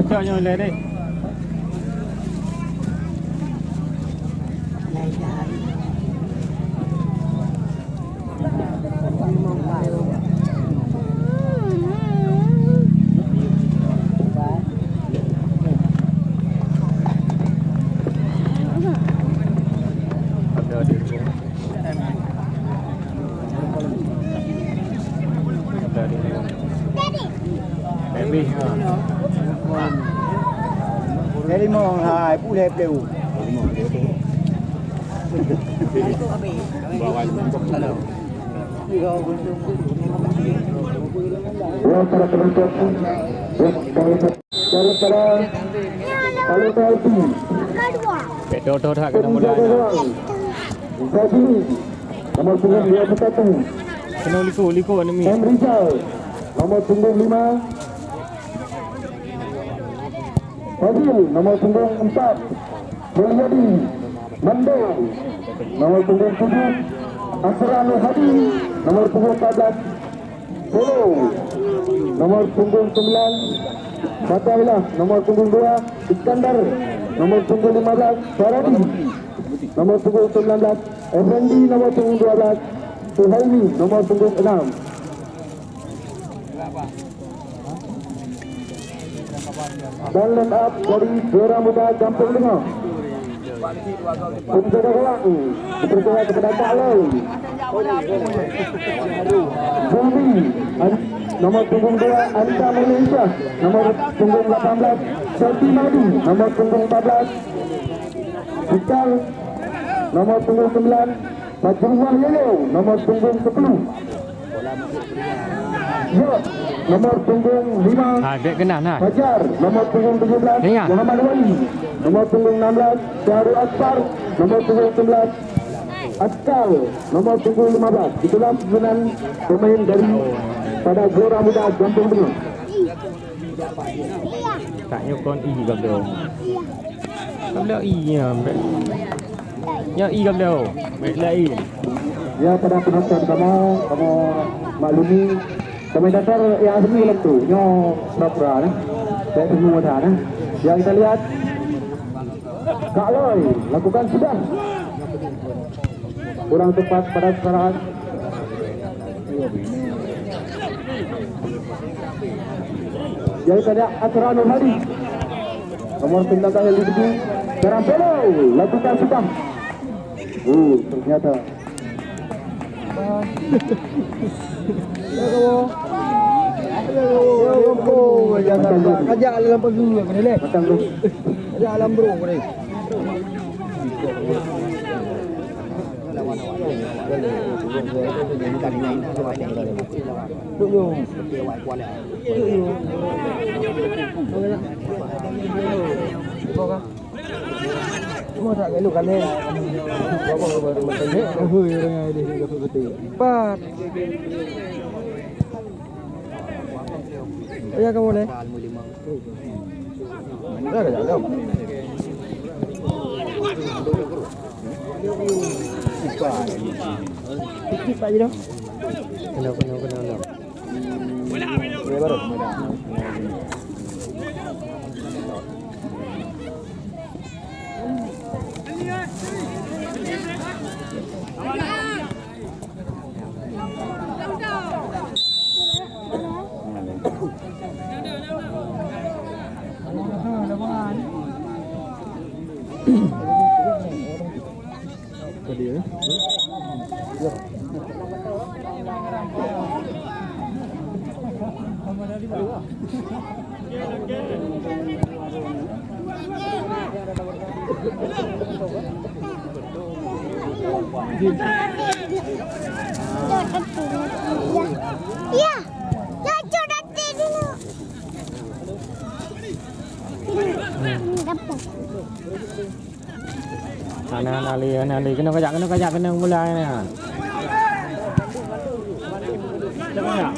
Cho lên đi. Dari mau hai pulih peleu. Para penonton Betul tak kena mulai. Nomor punggung 21. Kena liko ni. Nomor punggung 5. Fadil nomor punggung 4. Mulyadi Mandor nomor punggung 7. Asrul Hadi nomor punggung 14. Solo nomor punggung 9. Fatailah nomor punggung 2. Iskandar nomor punggung 15. Faradi nomor punggung 19. Effendi nomor punggung 12. Suhaimi nomor punggung 6. Dan line up dari juara muda Kampung Tengah. Untuk dalam dipercaya kepada Kak Lai. Bumi nomor punggung 2 Anita Malaysia, nomor punggung 18 Sati Madi, nomor punggung 14 Bikal, nomor punggung 9 Majumah Yelo, nomor punggung 10. Ya, nomor punggung 5 Dek kena nak. Fajar, nomor punggung 17 Muhammad Wali, nomor punggung 16 Syahrul Akbar, nomor punggung 11 Askal, nomor punggung 15. Itulah 9 pemain dari pada juara muda Kampung Tengah. Tak nyokon I gam dia. Gam dia I nya. Ya I gam dia. Baik lai. Ya, pada penonton kamu maklumi komentator yang asli dalam tu nyo Sapra ni. Saya semua dah ni. Yang kita lihat Kak Loy lakukan sudah kurang tepat pada serangan. Jadi tadi Asrul Hadi nomor 19 yang dituju Terampelo lakukan sudah. Ternyata Kajak alam pagi ni kena leh. Macam tu. Kajak alam bro kena. Duk yo. Semua tak elok kan ni. Bawa baru macam ni. Hui dengan dia betul. Empat. Ya kamu ni. Dah dah jam. Sikit saja dah. Kena. Boleh baru. Ya, cucu nanti dulu. Anali kena kajak mulai ni. Jangan ya.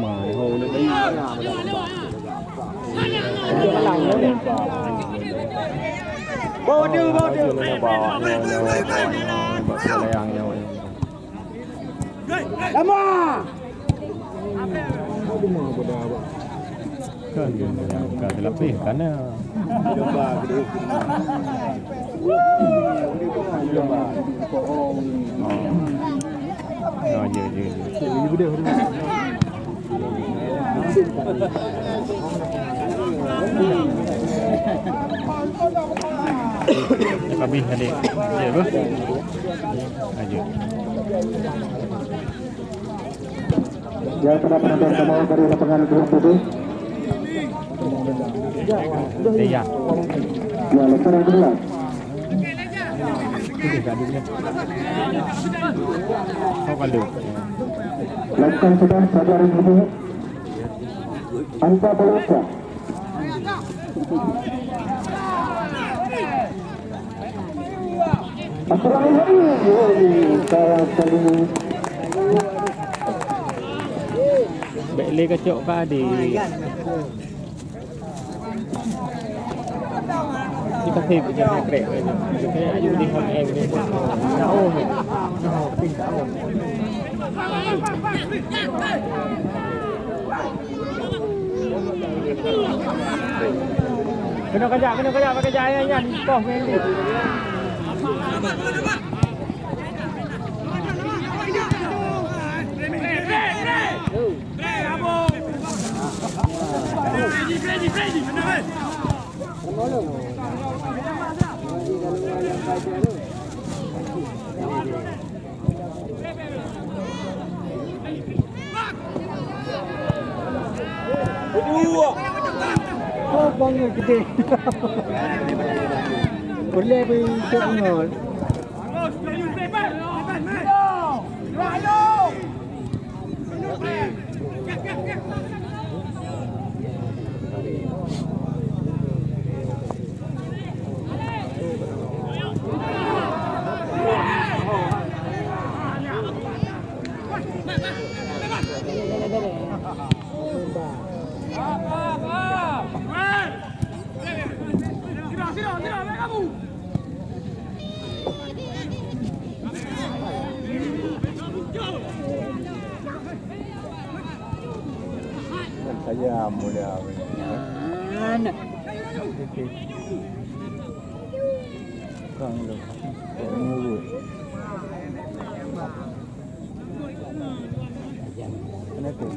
mài hồ nó đi bò chưa bò cả thì lebih kan ya. Oh, iya. Lebih adik. Ya, Bu. Lanjut. Ya, para penonton semua dari lapangan Gunung Putih. Iya. Ya, laksana kedua. Kau kaldu. Lakukan sudah saudara ibu. Anta Balosa. Assalamualaikum. Saya sekali. Beli kecok ka di. Kita sih punya krek aja. Kayak ayu di home em ni. Jauh. Jauh ping jauh. Kena kejap pakai jaya yan. Koh main ni. Ready. Oh, bangga gede. Boleh bercok ngol. Saya mulia. Mana? Kang lu. Mulu. Kenapa?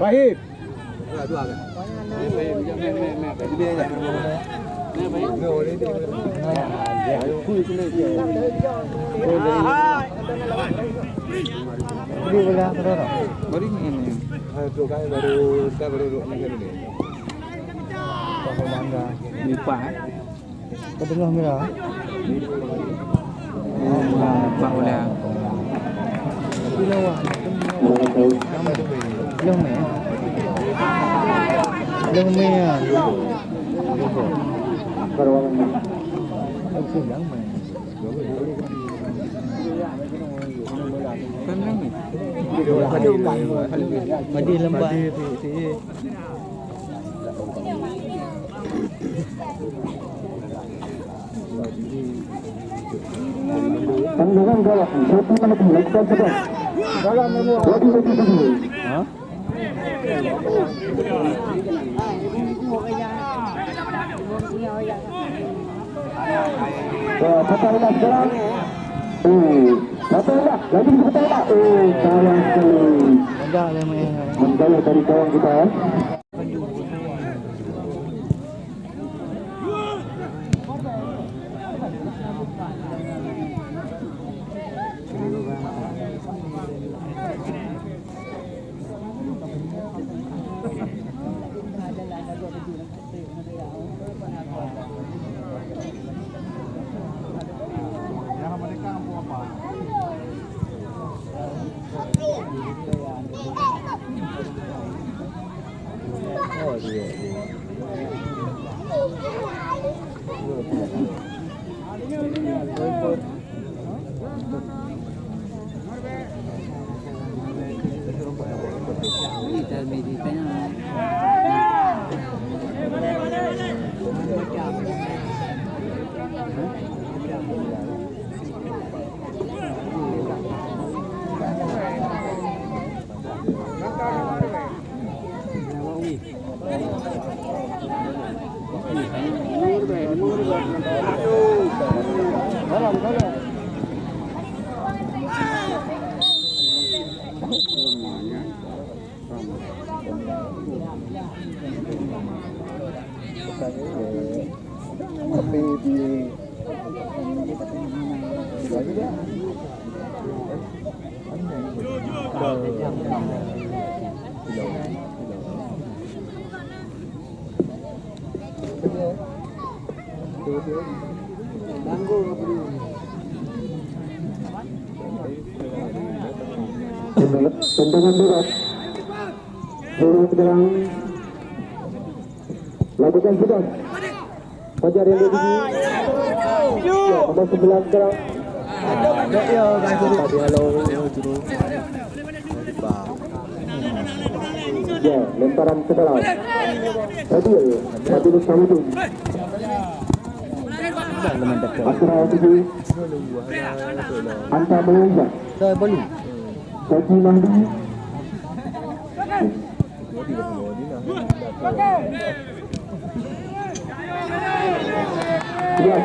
Baik. Madi lembah. Tendangan gawang, Soti Mahdi lakukan sedang. Bagi tujuh. Hah? Patahlah sekarang. Patahlah, lagi patahlah. Sayang sekali. Menjauh dari gawang kita. Tendangan berat. Dorong sekarang. Lakukan sudah. Fajar yang lebih. Nomor 9 sekarang. Ya, lemparan ke dalam. Fadil Samudin. Asra tujuh. Anta Melunja. Soti Mahdi. Ya,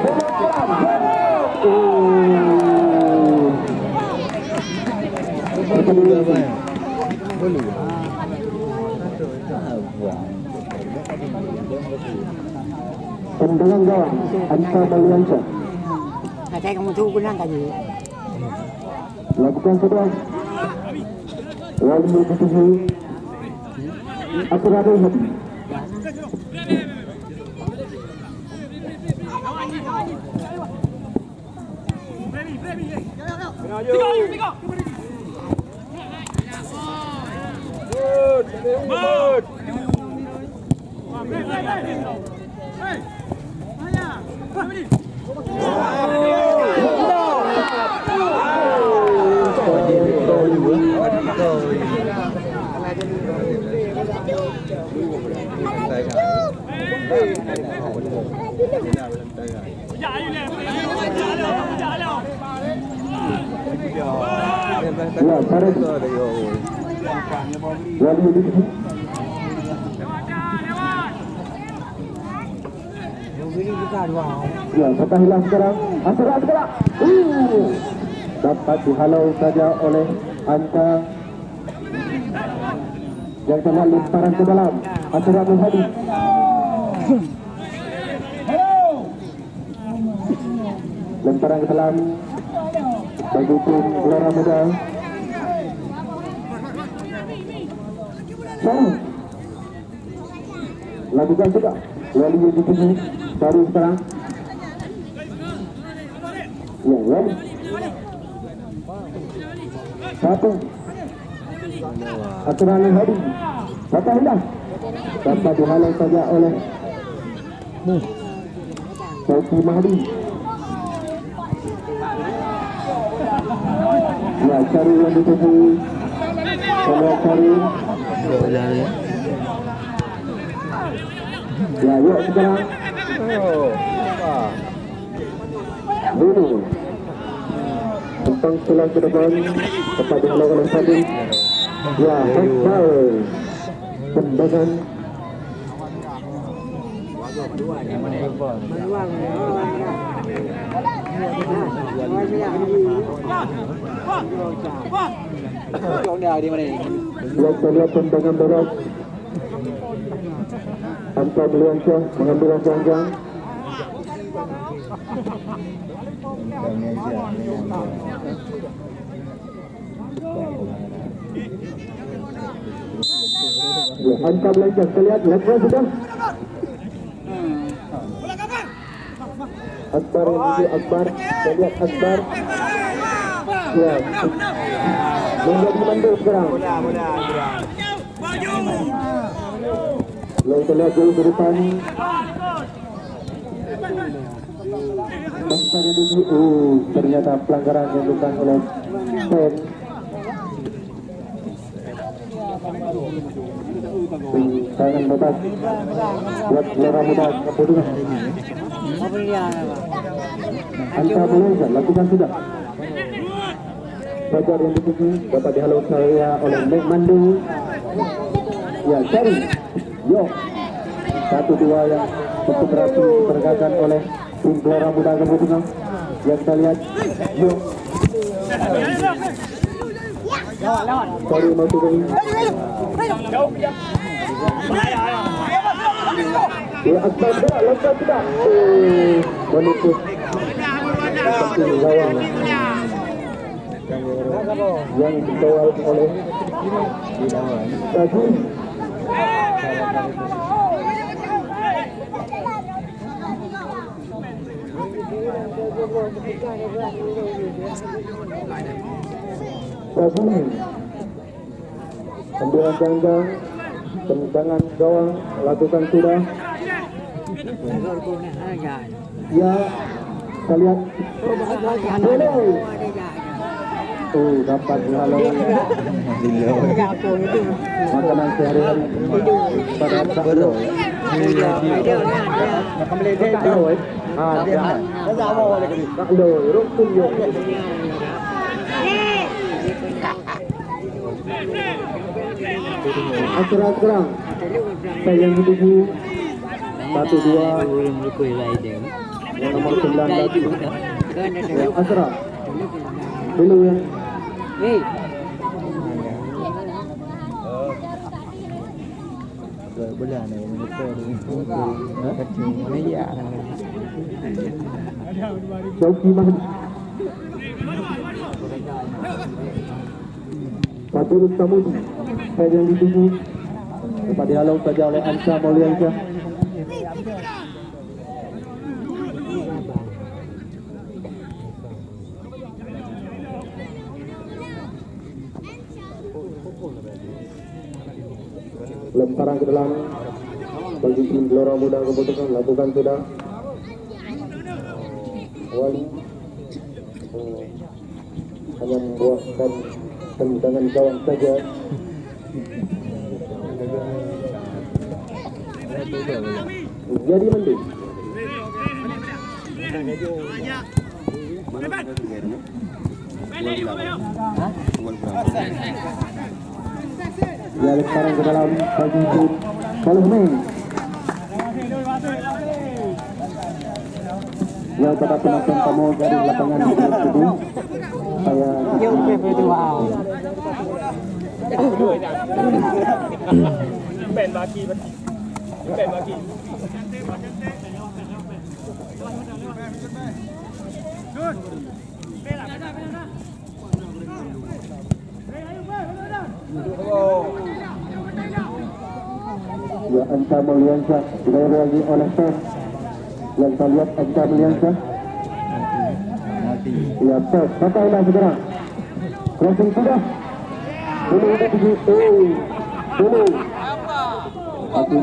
tendangan gawang Anta Maliansyah. Saya kamu tu guna tadi. Lakukan sudah. Wali tujuh. Asra Hadi. Ya, Farid. Wali tujuh. Ya, patah hilang sekarang. Asra sekarang. Dapat dihalau saja oleh Anta. Yang tengah lemparan ke dalam. Asra Hadi. Lemparan ke dalam. Bagi tim Gelora Muda. Lakukan juga. Wali yang dituju. Baru sekarang. Ya, Wali. Satu. Asra Hadi. Patah hilang. Dapat dihalau saja oleh Soti Mahdi. Ya, cari yang dituju. Kalau cari. Ya, yuk sekarang. Dulu. Tentang pulang ke depan tepat dihalau oleh Fadil. Ya, Akbar tendangan kita lihat tendangan berat. Anta Meliansyah mengambil yang panjang. Ya, Anta Meliansyah, kita lihat lepas sudah. Akbar yang itu Akbar, kita lihat Akbar. Ya, menjadi mandul sekarang. Lalu kita lihat dulu ke depan. Masukkan dulu. Ternyata pelanggaran yang dilakukan oleh Pen. Tangan bebas buat Gelora Muda Keputusan. Anta Meliansyah lakukan sudah. Fajar yang dituju dapat dihalau saya oleh Mek Mandu. Ya, cari. Yo. 1-2 yang cukup berhasil diperagakan oleh tim Gelora Muda Keputusan. Yang kita lihat. Yo. Sorry, mau turun. Ya, Akbar sudah, lepas sudah. Menipis. Seperti gawang yang dikawal oleh Tadi. Tadi ambilan ganggang, tendangan gawang lakukan sudah. Ya, kita lihat. Dapat dihalau makanan sehari-hari pada tak dulu. Tak dulu, rukun yuk. Acara sekarang saya yang dituju 1-2 nomor 19 Asra dulu yang boleh nih Joki Mahdi Fatul Samudi saya yang dituju dapat dihalau saja oleh Anta Meliansyah. Lemparan ke dalam bagi tim Gelora Muda Keputusan lakukan sudah. Wali hanya membuatkan tendangan gawang saja. Jadi mending. Ya, lemparan ke dalam bagi tim Kalumeng. Ya, pada penonton kamu dari lapangan itu saya ya, Anta Meliansyah dilayani oleh Pen. Yang kita lihat Anta Meliansyah. Ya, Pen, pakailah sekarang. Crossing sudah. Dulu udah begitu. Dulu. Hakim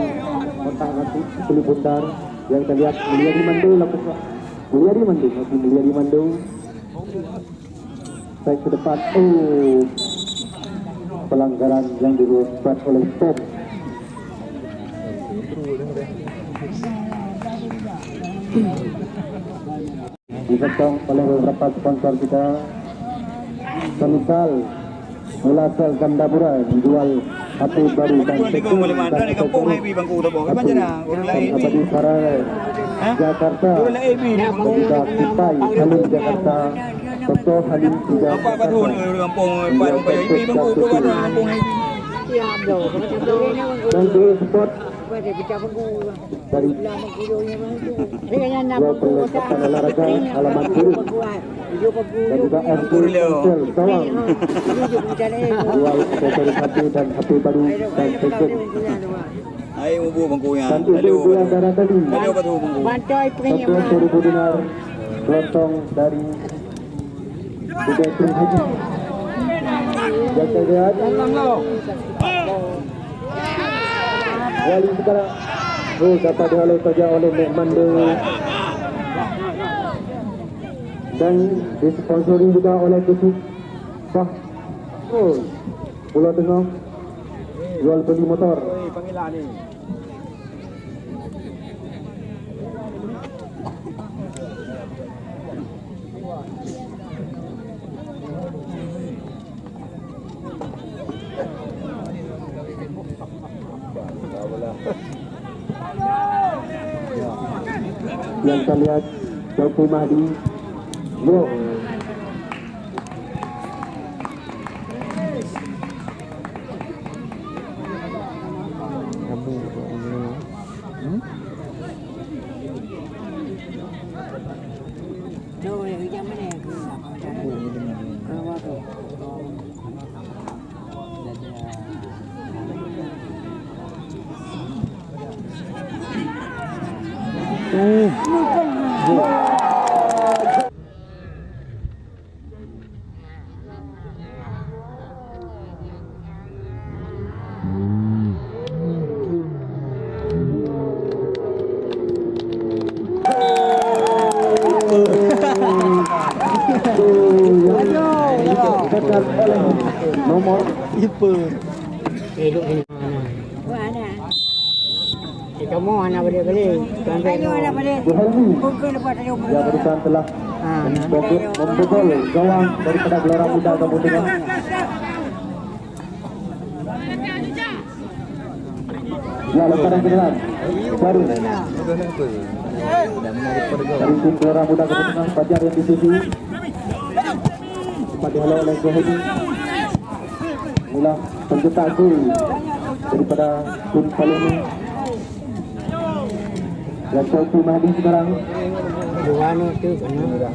kotak hati beli bundar. Yang kita lihat Mulyadi Mandu lakukan. Mulyadi Mandu, Hakim Mulyadi Mandu. Baik ke depan. Pelanggaran yang dibuat oleh Pen. Diketong oleh beberapa sponsor kita Semisal Mulasal Gandapura menjual HP baru dan Kung malimanda ni kampung highway bang kuda po. Iban dyan na. Urang lang highway. Kapadi Sarai Jakarta Urang lang highway. Juga Kipai Halim Jakarta Toto Halim Tiga Apa ba doon? Urang kampung parang pa highway bang kuda ba doon kampung highway. Tiap dah. Kalau tiap dah ni orang dan di spot boleh pecah bengku. dari Lama kilonya begitu. Dengan nak Dua bengku Pelekatan Olahraga Alamat Kiri Video bengku. dan juga FD Konsel Sawang Video pecah ni. jual aksesoris HP dan HP baru dan tiket Ay ubo bang kuya. dan itu dia darah tadi Daliw ba doon bang kuya? Bantai punya. 11.000 dinar kelontong dari Budaya Kering Haji jaga lihat wali sekarang dapat dihalau saja oleh Mek Manda dan disponsori juga oleh Kusuk Sah Pulau Tengah jual beli motor yang kita lihat Tauku Mahdi yo Jauh ya, jam mana? Kalau tu. Dekat oleh nomor Mana? Kamu anak balik-balik. Ayo anak balik. Buhari Bukan lepas tadi yang berikan telah membobol gawang daripada Gelora Muda Kabupaten ya leparan kendaraan baru dari tim Gelora Muda Kabupaten Fajar yang dituju sempat dihalau oleh Gohedi inilah pencetak gol daripada tim Palembang dan Tauku Mahdi sekarang Bukan itu kena.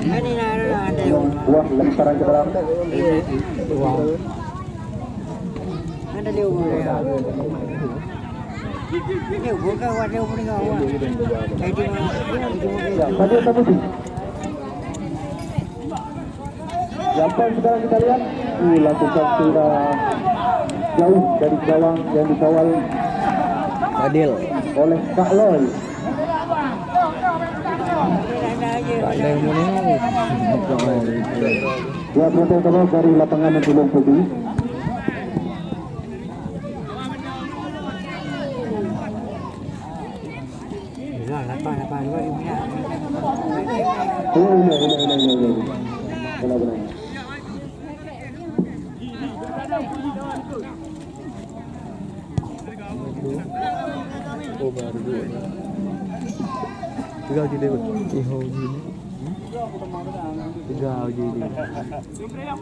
Ini ada. buah lemparan ke dalam Ada dia umur. Dia bukan wadah umur kau. ya, tadi apa putih sampai sekarang kita lihat lakukan sudah jauh dari gawang yang dikawal Adil. oleh Kak Loy dua penonton kedua dari lapangan Gunung Putih Lapan ini punya. ini benar-benar Tiga je dia. Iho je. Tiga je dia.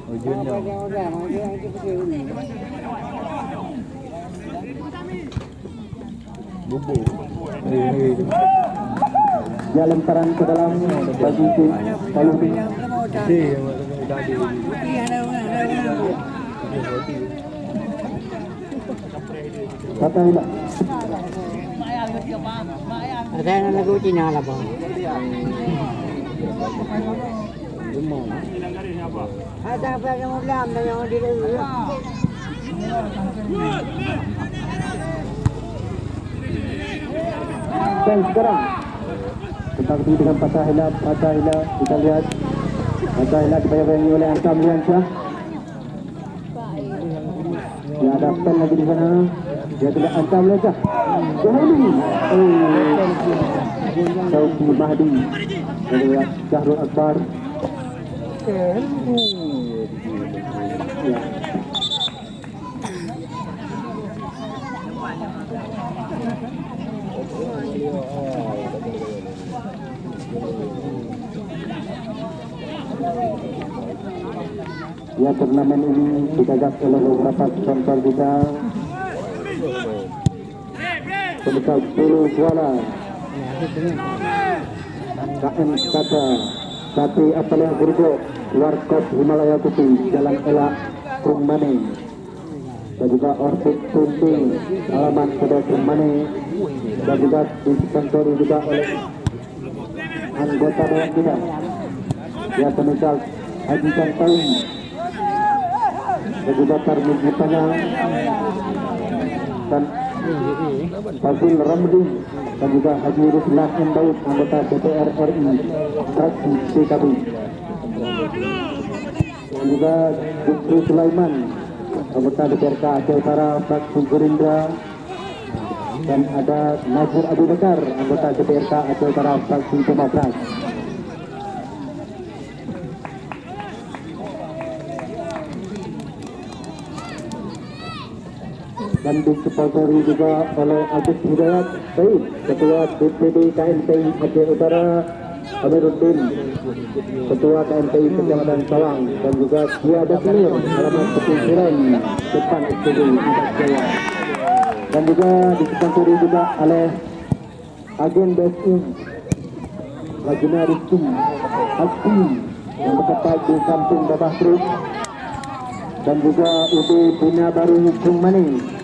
Ujung dah. Bubu. dia lemparan ke dalam bagi tim Palembang Dia yang tadi. kata hilang Ada yang lagu Cina lah bang. Ada apa yang mau lam dan yang di dan sekarang kita ketemu dengan Patah Hila kita lihat Patah Hila dibayang-bayangi oleh Antam Liansyah dia ada pen lagi di sana dia tidak Antam Liansyah Johani Tauku Mahdi dari Syahrul Akbar Ya. Ya, turnamen ini digagas oleh beberapa sponsor juga. Sebesar 10 suara KM Kata Sati Apalia Burgo Warkop Himalaya Putih Jalan Elak Kung Mane dan juga Orchid Tunting alamat kedai Kung Mane dan juga disponsori juga oleh anggota dewan kita ya pemisal Haji Kantaun dan juga Tarmiji Panang dan Fasil Ramli dan juga Haji Ruslan M. Daud anggota DPR RI fraksi PKB dan juga Jufri Sulaiman anggota DPRK Aceh Utara fraksi Gerindra dan ada Nazir Abu Bakar anggota DPRK Aceh Utara fraksi Demokrat. Dan disponsori juga oleh Agus Hidayat Said, Ketua DPD KMPI Aceh Utara, Amiruddin, Ketua KMPI Kecamatan Sawang, dan juga Kia Basmir, alamat Ketinggiran, depan SPB Ibat Jaya. Dan juga disponsori juga oleh Agen BSI, Laguna Rizki, Hasti, yang bertempat di Kampung Babah Truk, dan juga UB Bina Baru Kung Mane.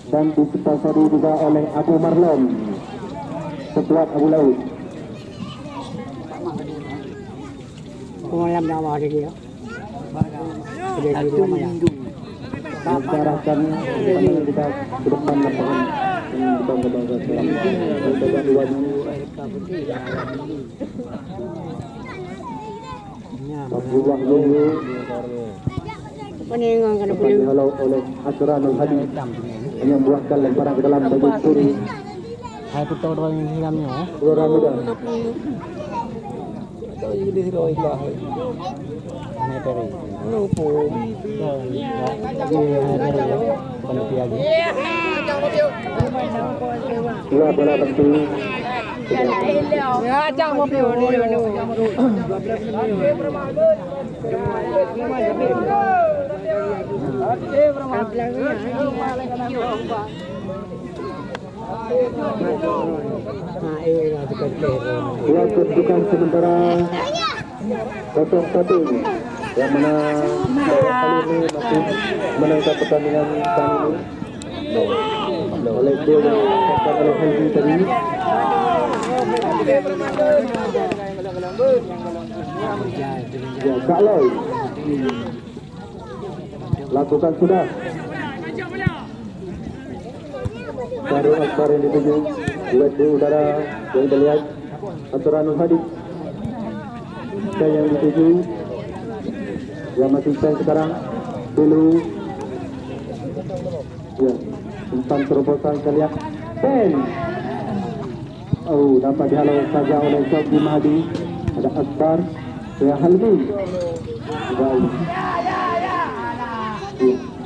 Dan disponsori juga oleh Abu Marlon, Ketua Abu Laut. Malam dah ada dia. Mengarahkan kita ke depan lapangan Abdullah Lulu dihalau oleh Asranul Hadi yang membuahkan lemparan ke dalam baju kuri. Hai putar orang yang hiramnya. Orang muda. Tahu jadi hero itu lah. Meteri. Lupa. Dua bola penting. Ya, jangan mau pilih ni. Dua kedudukan sementara 0-1 yang mana kali ini masih menangkap pertandingan kali ini oleh gol yang dilakukan oleh Haji tadi. Ya, Kak Loy lakukan sudah. Baru Akbar yang dituju duet di udara yang terlihat antara Nur Hadi dan yang dituju yang masih stand sekarang dulu ya tentang terobosan kita lihat pen dapat dihalau saja oleh Syafri Mahdi. Ada Akbar ya Halmi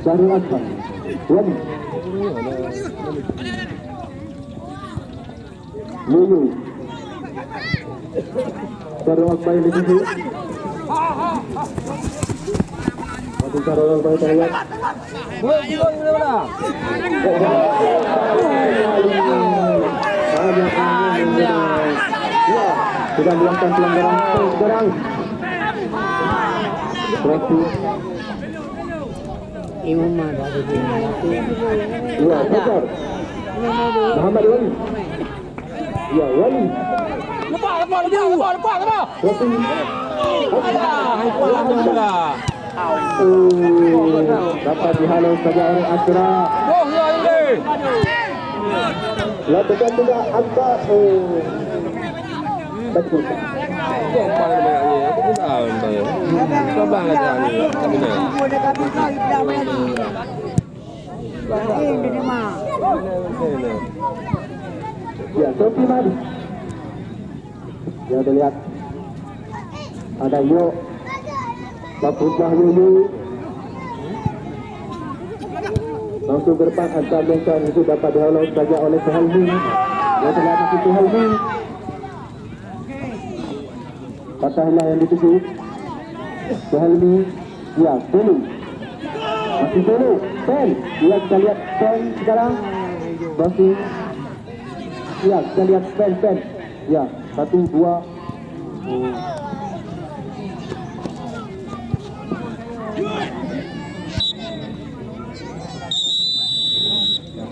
Syarul Akbar Wani Lulu Syarul Akbar yang dituju masih Syarul Akbar terlihat sudah melakukan pelanggaran sekarang berarti Imam ada di sini. ya Fajar Muhammad Wali ya Wali lepas dapat dihalau saja oleh Asra lakukan juga Akbar betul ya Sofi Madi ya terlihat ada Yo Papua Yulu langsung ke depan antar longkang itu dapat dihalau saja oleh Suhalmi. Dia telah masuk Suhalmi. Patahlah yang dituju Suhalmi. Ya, dulu masih dulu Pen. Ya, kita lihat Pen sekarang masih. Ya, kita lihat Pen. Ya, 1, 2.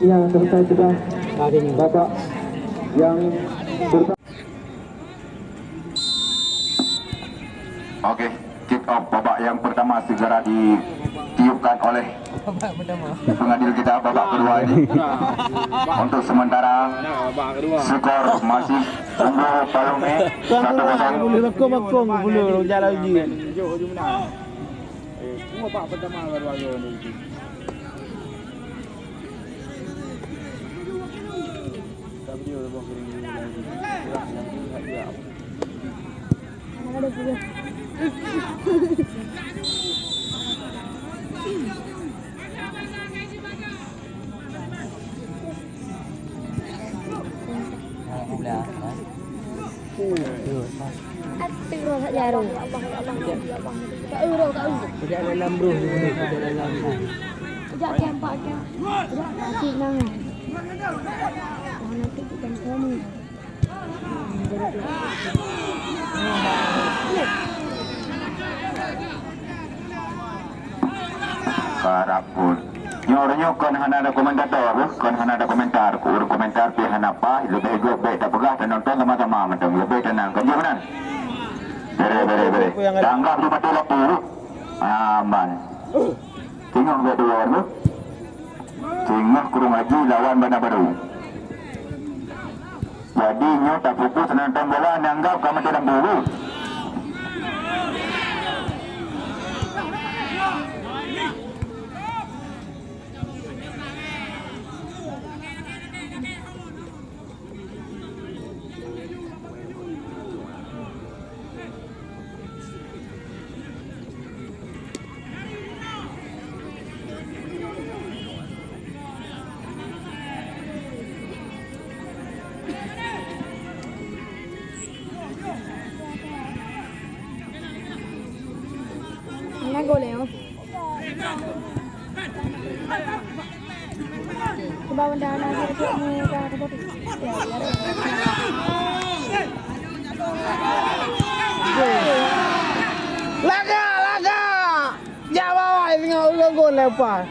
Ya, selesai sudah babak yang pertama. Okey, kick off babak yang pertama segera ditiupkan oleh pengadil kita babak kedua ini. Untuk sementara skor masih unggul Palome 1-0. Bakung boleh jalan lagi. Semua babak pertama baru-baru ni. Tiro sak jarum. Kak Uro. Tidak dalam bro, tidak dalam. Sejak campak dia. Sejak kasih nang. Nanti bukan kamu. Karapun. Nyornya kon hana ada komentator, kon hana ada komentar, kur komentar pi hana apa, lebih baik tak pegah dan nonton sama-sama macam lebih tenang. Kerja benar. Bere. Tanggap 50 aman. Tengok kedua tu. Tengok kurung lagi lawan Bandar Baru. Jadi nyo tak fokus nonton bola, anggap kamu dalam bulu. Nak gol ya. Coba benda nak kita muka apa tu? Laga. Jawab tengok gol lepas.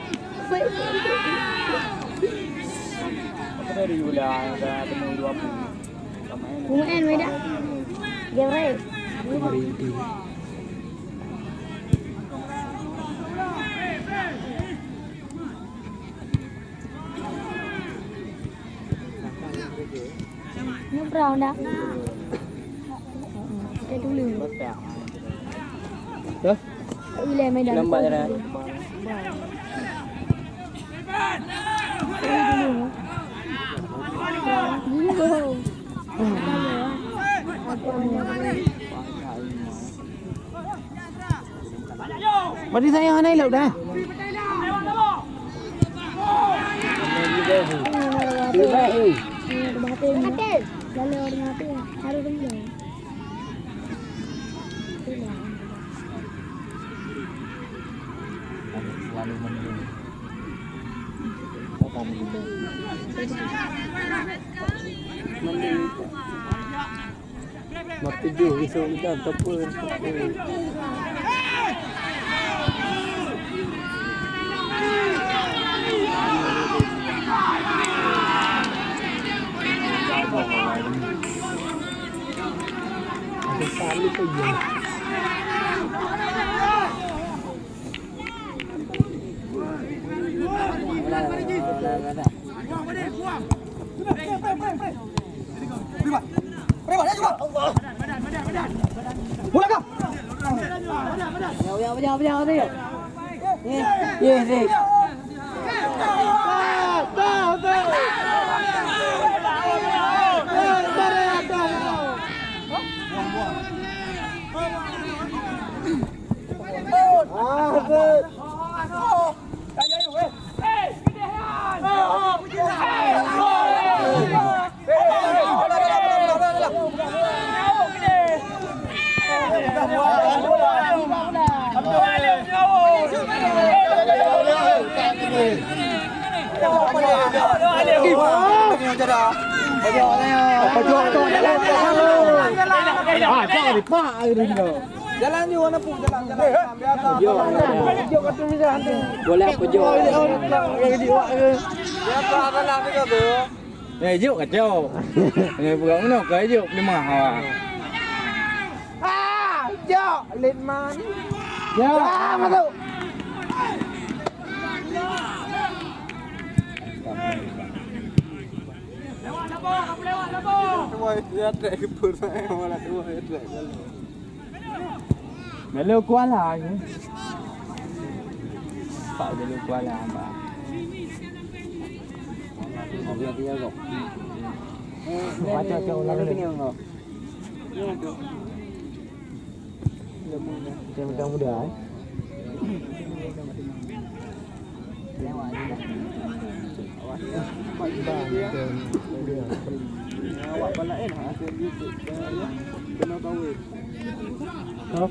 Dari bola dah temu 20. Main beda. Jawab. Nó brown dah. Cái túi lươn. Dah. Ile mai dah. Lambat dah. Bagi saya yang lain dah. Lalu orang apa? Harus benda. Selalu mendung. Mak 7 esok kita topper. Selalu pergi. Bola kau. Jauh dia. Yes. Jalan juga nak pun jalan boleh apa jo juk kacau bukan mana ke juk 5 hawa juk litman ya masuk Melo Kuala ni. Pak Melo Kuala mbak. Dia dia kok. Baca jauh lalu ni enggak. Dia muda-muda eh. Lewat ni. Awak awak balain hasil YouTube dia kena kawin. Oh.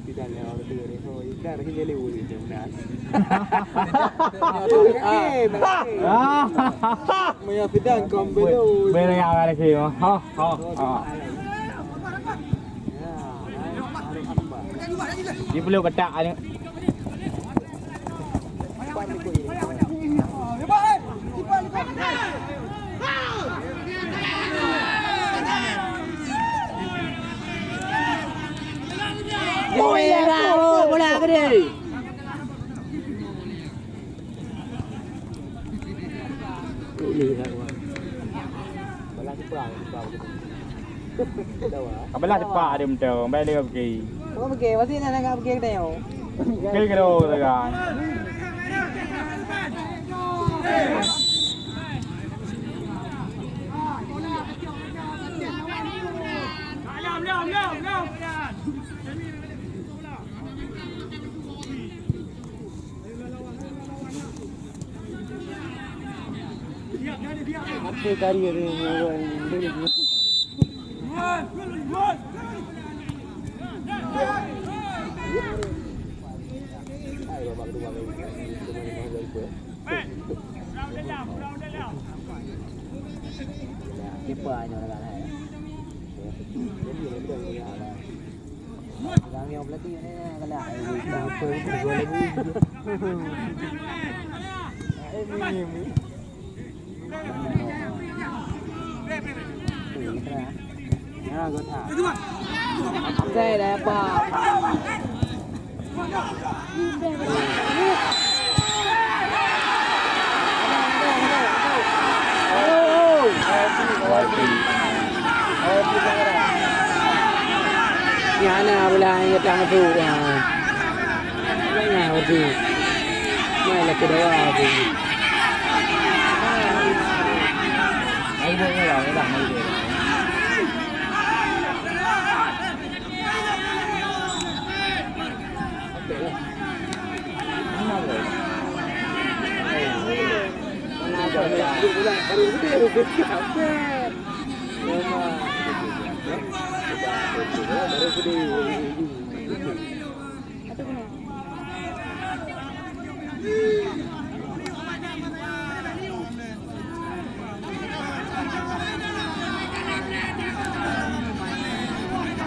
Tidak ada orang tua ni, so kita lagi jadi uli jangan. Maya sedang kombelo. Bela yang ada sih, ha. Dia perlu ketak ni. Bola gede. Kabela cepat dia betul. Baik dia pergi. Kau pergi, pasti nak pergi ke dia. Pergi ke dia kan. Apa kari ni? Siapa ni orang ni? Orang yang pelatih ni kalau apa boleh ni. Ya, gua tak. Saya dah apa? Nhà nào là người ta thu à? Cái nào thì này là cái đó là gì? Anh vô cái nào cái đằng này rồi.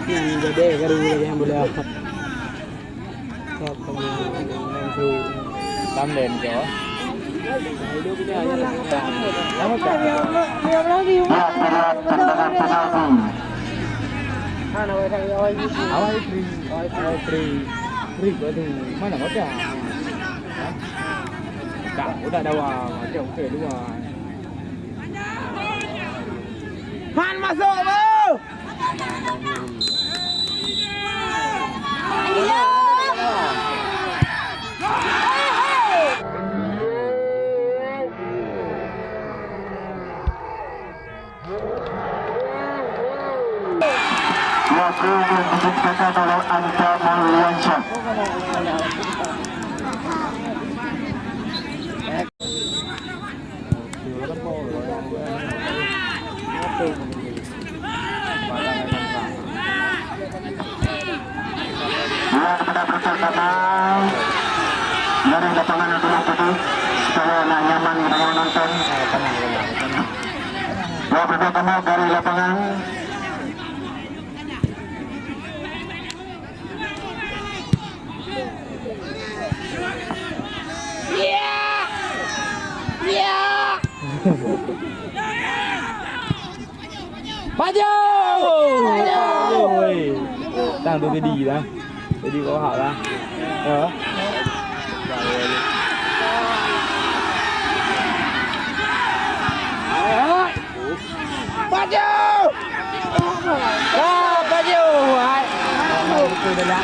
Yang gede baru yang boleh apa? Kau yang tu tam lên cho. Mana ada? Tak, udah ada wang, macam okey dua. Han masuk tu. Diciptakan oleh Anta Mulyansyah. Kepada pertama dari lapangan adalah putih supaya nyaman kita menonton. Dua pertama dari lapangan. Maju! Đang tôi đi đó. Tôi đi có họ ra. Maju! Maju! Tôi đây ra.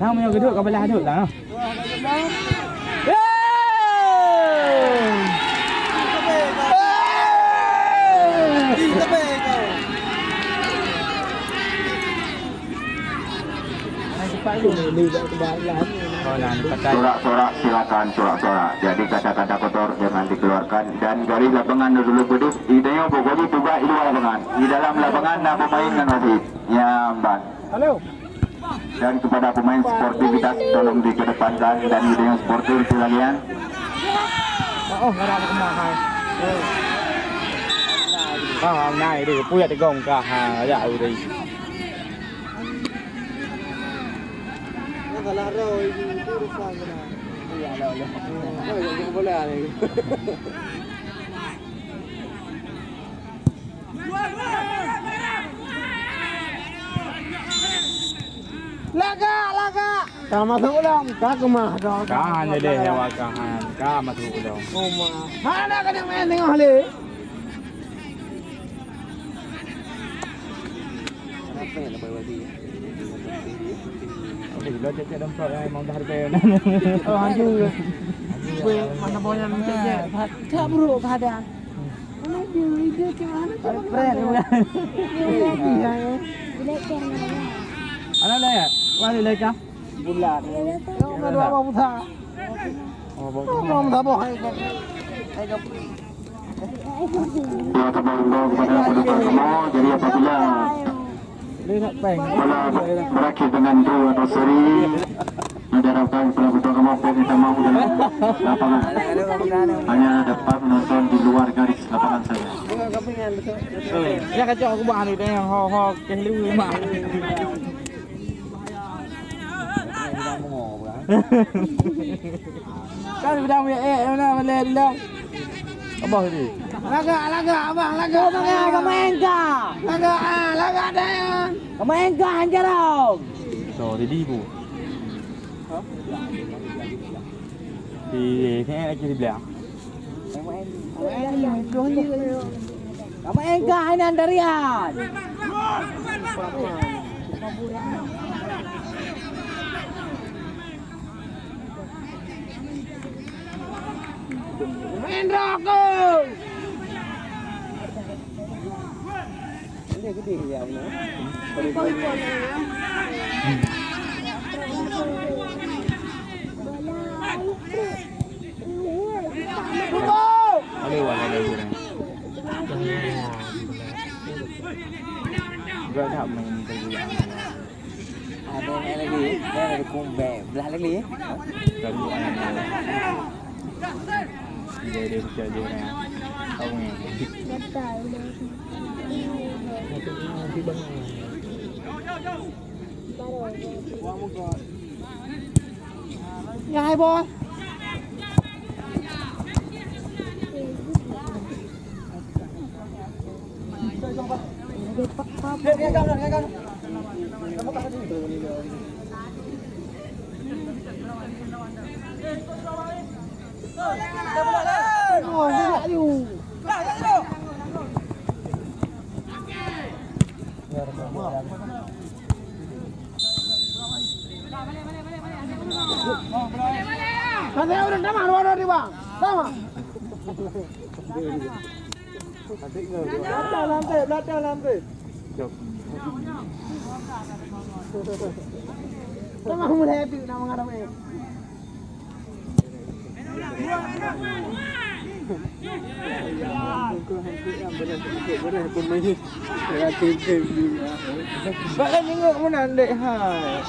Không, nhiều cái thượng có phải là thượng nào? Sorak-sorak silakan, sorak-sorak. Jadi kata-kata kotor jangan dikeluarkan. Dan dari lapangan dulu beduk. Idenya pokoknya juga di luar lapangan. Di dalam lapangan ada pemain yang wasit. Nyamban. Halo. Dan kepada pemain sportivitas tolong dikedepankan dan idenya sportif silakan. Oh, nggak ada kemana. Hôm nay thì bây giờ gồm cả hàng dạ đi. Kalah rồi thì cứ sang cái nào. Dạ rồi. Không có là này. Laga. Sama thủ dong, cá mà rồi. Cá hai đây hewa cá mà thủ dong. Mana kan yang main tengok le. Apa yang lebih wadi? Lo cek dalam soal yang mau harga ni. Oh anjur. Gue mana boleh cek. Tak bro pada. Mana dia cakap mana? Friend bukan. Ana le ya? Mana le ka? Bulan. Mana apa buta? Oh, buta apa hai ka? Hai ka. Ya, teman-teman kepada pendukung semua. Jadi apabila berakhir dengan draw atau seri, diharapkan pendukung mampu kita mau dalam lapangan. Hanya dapat menonton di luar garis lapangan saja. Ya kacau aku bahan itu yang ho keliru mah. Kan sudah punya mana boleh dong. Apa ini? Laga abang, laga kemain ka. Laga ada yang. Kemain ka anjarong. So, di bu. Di thế lagi di belakang. Kemain ka ini andarian. Main rokok. Ini gede ya, no. Gak ada main terbilang. Ada lagi, ada kumbe, belah lagi. Dia kerja dia ni. Tahu ni. Ya hai boy. Nanti udah sama, di bang, sama. Belakang lampu. Tengah mulai happy nak mengarap ni. Bakal tengok mana dek hai.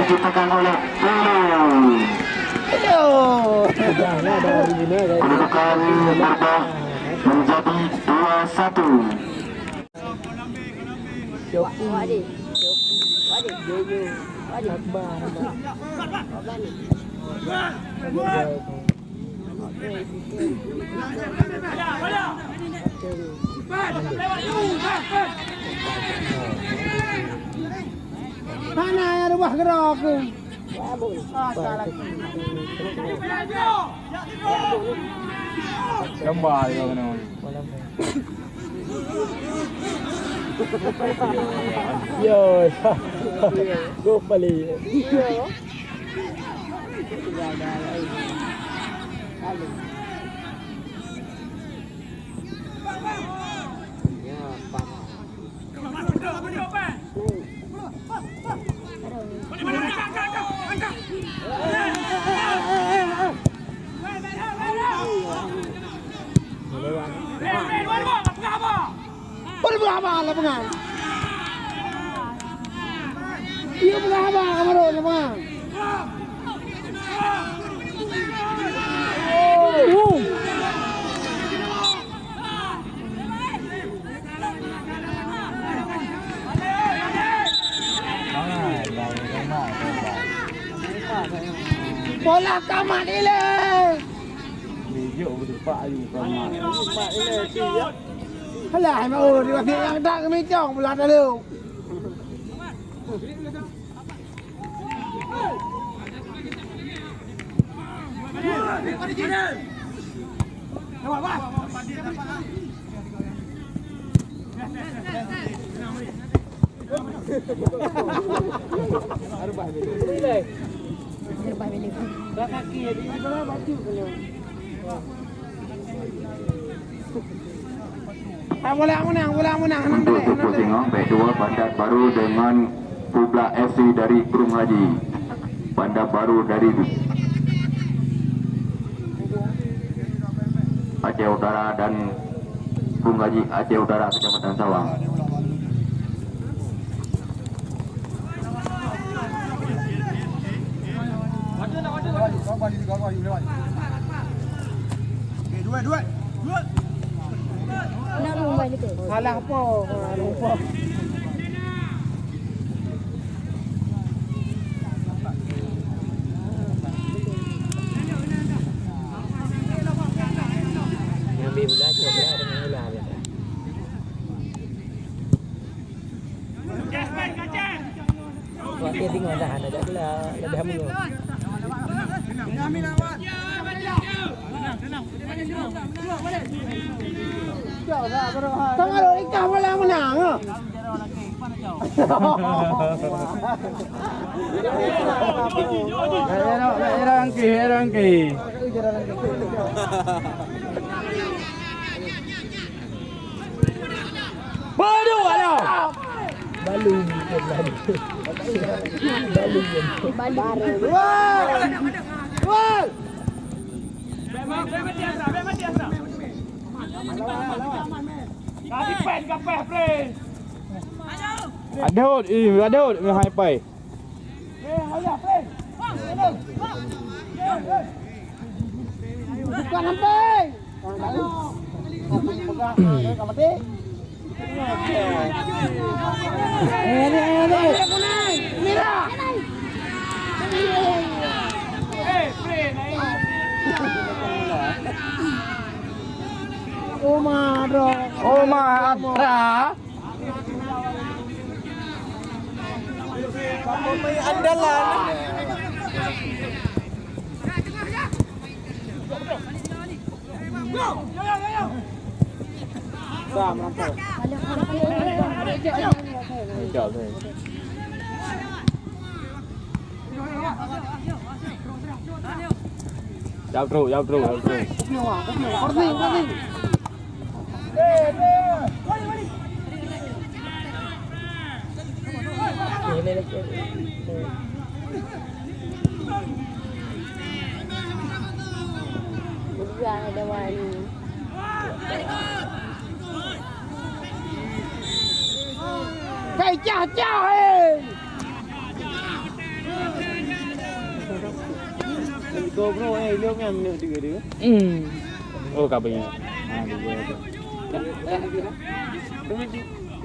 Diciptakan oleh kedudukan berubah menjadi 2-1. Mana yang rumah gerak tu? Gambar kau kena. Yo. Go pali. Apa lapangan? Iya apa kamaro lapangan? Bola kamat ile. Video berdepak you kamat. Kamat ile siap. Halah mau di waktu yang tak kami cong belah dulu. Bola menang. Untuk Suku Singong B2 Bandar Baru dengan Publa FC dari Perung Haji. Bandar Baru dari Aceh Utara dan Perung Haji Aceh Utara Kecamatan Sawang. Dua. Nak rumah ni ke? Salah apa? Lupa. Ambil bola cuba dengan bola dia. Waktu tengok dah ada bola, dah menung. Tengah orang ikan bola menang. Rangki. Baru ada. Balung. Wah. Adut, mai hai pai. Bukan sampai. Merah. Oma Atra. Pemain andalan. Jauh thôi. Giao trụ. Bukan ada wali. Cái chào chào ê. Cô bro ê liêu ngam nửa đứa. Oh, kabin.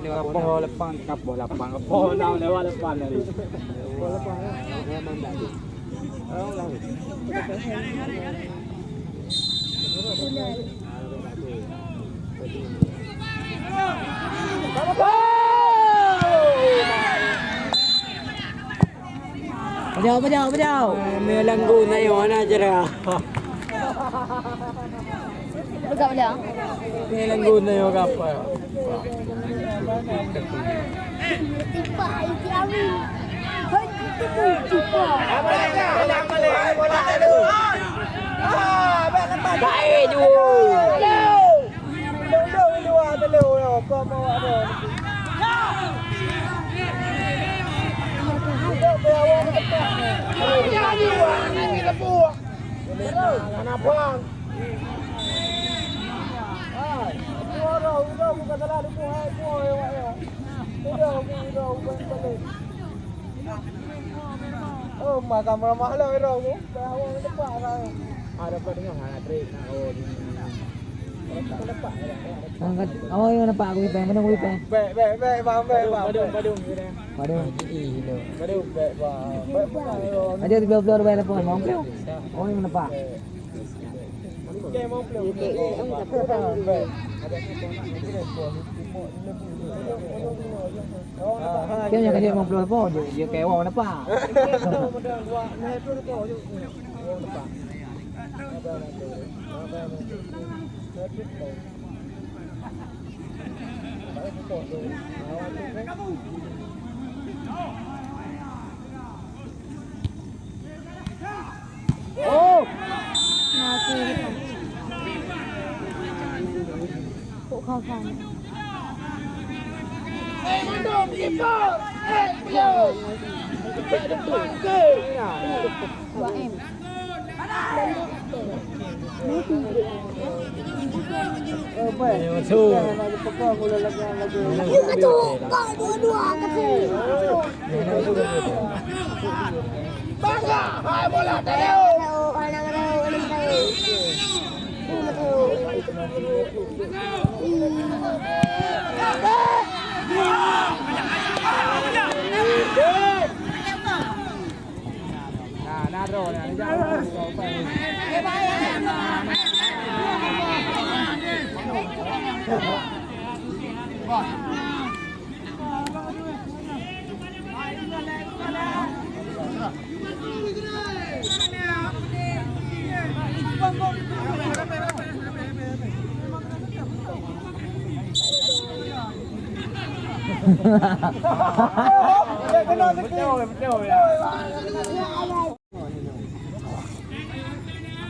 Kapo lepan. Kapo lewat lepan dari. Bajau. Melanggu na yon aja dah. Bukan ada. Melanggu na yon apa? Tiba itu amin. Hai itu tiba. Baik ju. Leu. Kau mau ada. Kamera mahal lah orang tu. Bahawa lepas lah. Ada apa dengan anak trik nak Angkat, awak yang nampak aku ipeng, mana aku ipeng? Baik, bang. Badung. Badung. Baik. Aja di bawah bayar apa? Mau kau? Oh yang nampak. Kau yang kerja mau apa? Dia kayak orang nampak. Oh, Mati. Kok kau kan? mandom kiper. Yo. 2M. Dua-dua kecil. Bangga, hai bola tahu.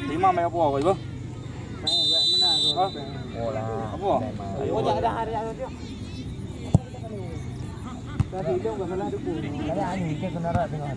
Lima mai apa kau ibu? Apa? Oh, jangan hari tu. Tadi itu enggak salah tu. Saya ini ke kenara tengah.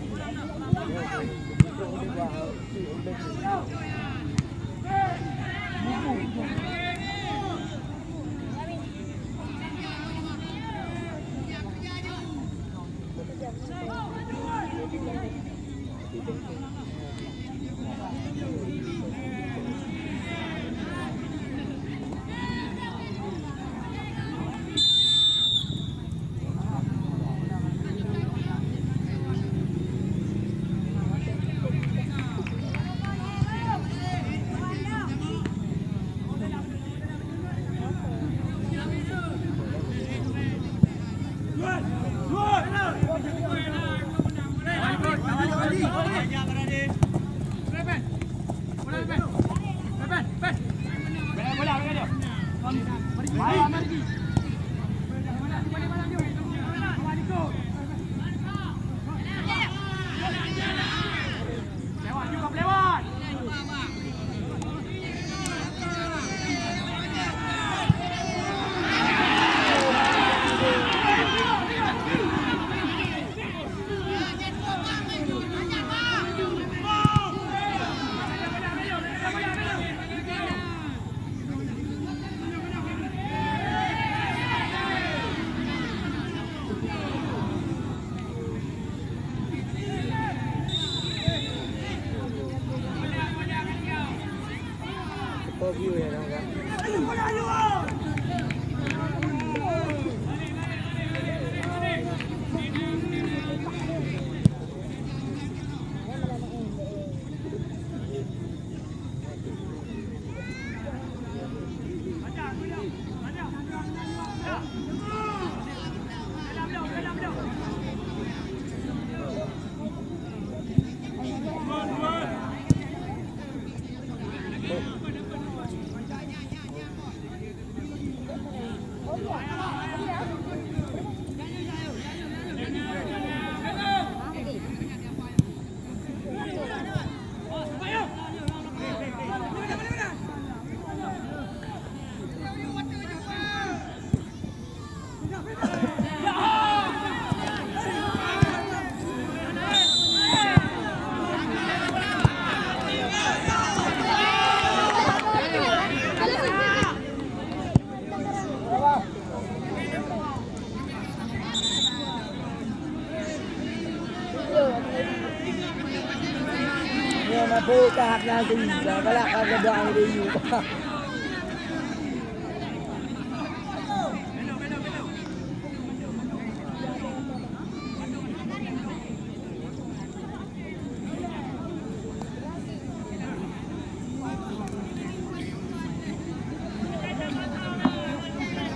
view ya kan. Kahit natin, wala kaganda ang review.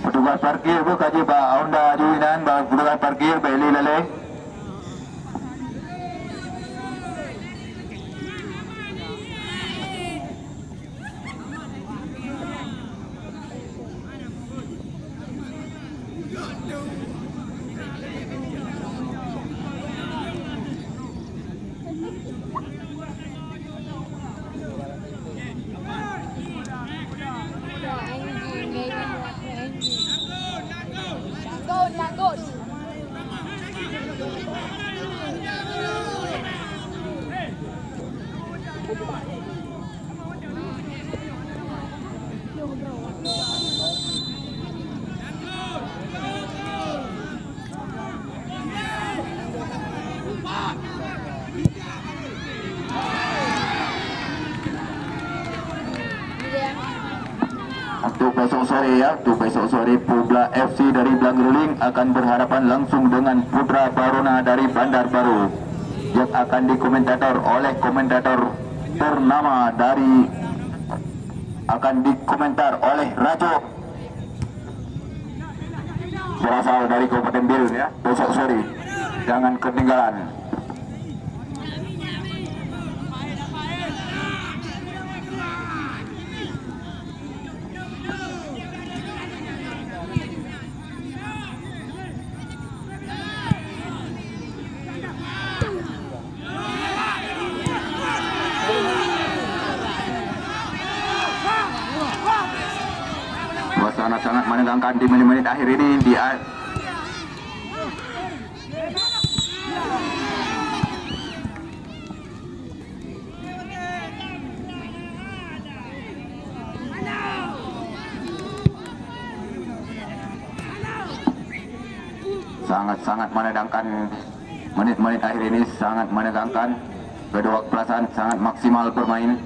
Petugas parkir bu kaji Pak Honda Juinan, petugas parkir Beli Lele. Untuk besok sore ya, untuk besok sore Publa FC dari Blangruling akan berhadapan langsung dengan Putra Baruna dari Bandar Baru yang akan dikomentator oleh komentator ternama dari dikomentar oleh Rajo berasal dari Kabupaten Biru ya. Besok sore jangan ketinggalan. Sangat menegangkan di menit-menit akhir ini sangat menegangkan menit-menit akhir ini, sangat menegangkan. Kedua perasaan sangat maksimal bermain.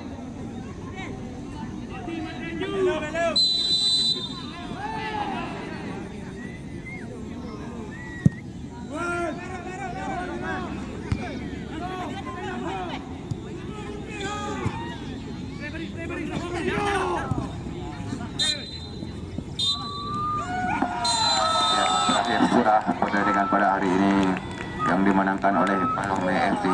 Terakhir sudah pertandingan pada hari ini yang dimenangkan oleh Palome FC.